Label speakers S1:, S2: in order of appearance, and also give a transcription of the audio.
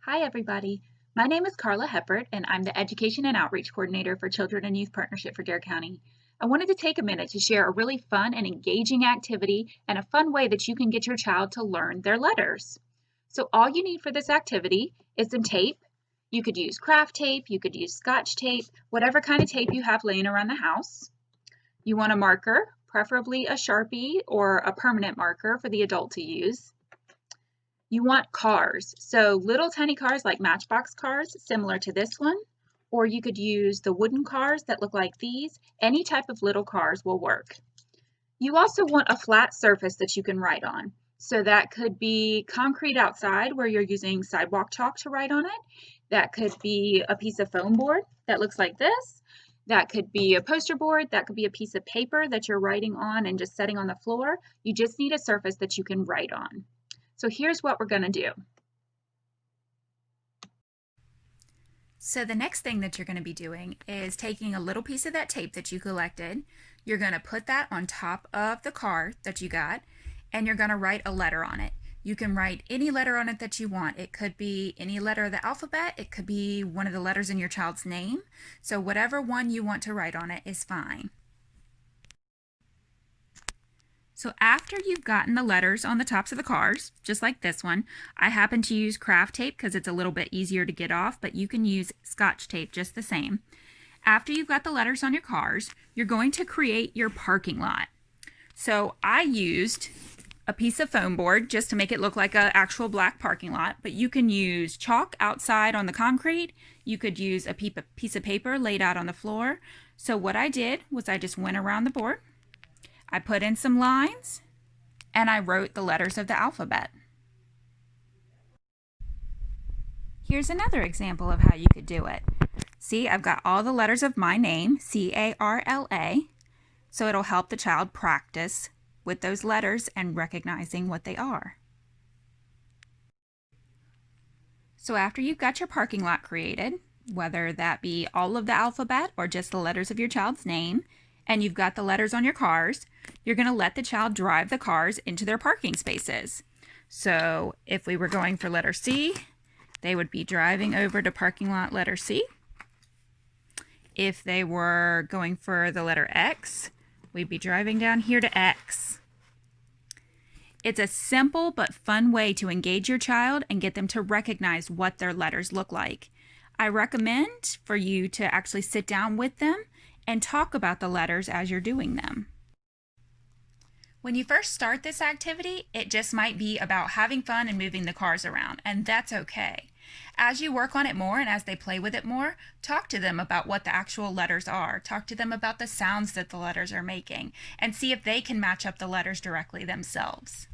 S1: Hi, everybody. My name is Carla Heppert, and I'm the Education and Outreach Coordinator for Children and Youth Partnership for Dare County. I wanted to take a minute to share a really fun and engaging activity and a fun way that you can get your child to learn their letters. So, all you need for this activity is some tape. You could use craft tape, you could use scotch tape, whatever kind of tape you have laying around the house. You want a marker, preferably a Sharpie or a permanent marker for the adult to use. You want cars, so little tiny cars like Matchbox cars, similar to this one, or you could use the wooden cars that look like these. Any type of little cars will work. You also want a flat surface that you can write on. So that could be concrete outside where you're using sidewalk chalk to write on it. That could be a piece of foam board that looks like this. That could be a poster board. That could be a piece of paper that you're writing on and just setting on the floor. You just need a surface that you can write on. So here's what we're going to do.
S2: So the next thing that you're going to be doing is taking a little piece of that tape that you collected. You're going to put that on top of the card that you got, and you're going to write a letter on it. You can write any letter on it that you want. It could be any letter of the alphabet. It could be one of the letters in your child's name. So whatever one you want to write on it is fine. So after you've gotten the letters on the tops of the cars, just like this one, I happen to use craft tape because it's a little bit easier to get off, but you can use scotch tape just the same. After you've got the letters on your cars, you're going to create your parking lot. So I used a piece of foam board just to make it look like an actual black parking lot, but you can use chalk outside on the concrete. You could use a piece of paper laid out on the floor. So what I did was I just went around the board. I put in some lines and I wrote the letters of the alphabet. Here's another example of how you could do it. See, I've got all the letters of my name, C-A-R-L-A, so it'll help the child practice with those letters and recognizing what they are. So after you've got your parking lot created, whether that be all of the alphabet or just the letters of your child's name, and you've got the letters on your cars, you're going to let the child drive the cars into their parking spaces. So if we were going for letter C, they would be driving over to parking lot letter C. If they were going for the letter X, we'd be driving down here to X. It's a simple but fun way to engage your child and get them to recognize what their letters look like. I recommend for you to actually sit down with them and talk about the letters as you're doing them. When you first start this activity, it just might be about having fun and moving the cars around, and that's okay. As you work on it more and as they play with it more, talk to them about what the actual letters are. Talk to them about the sounds that the letters are making, and see if they can match up the letters directly themselves.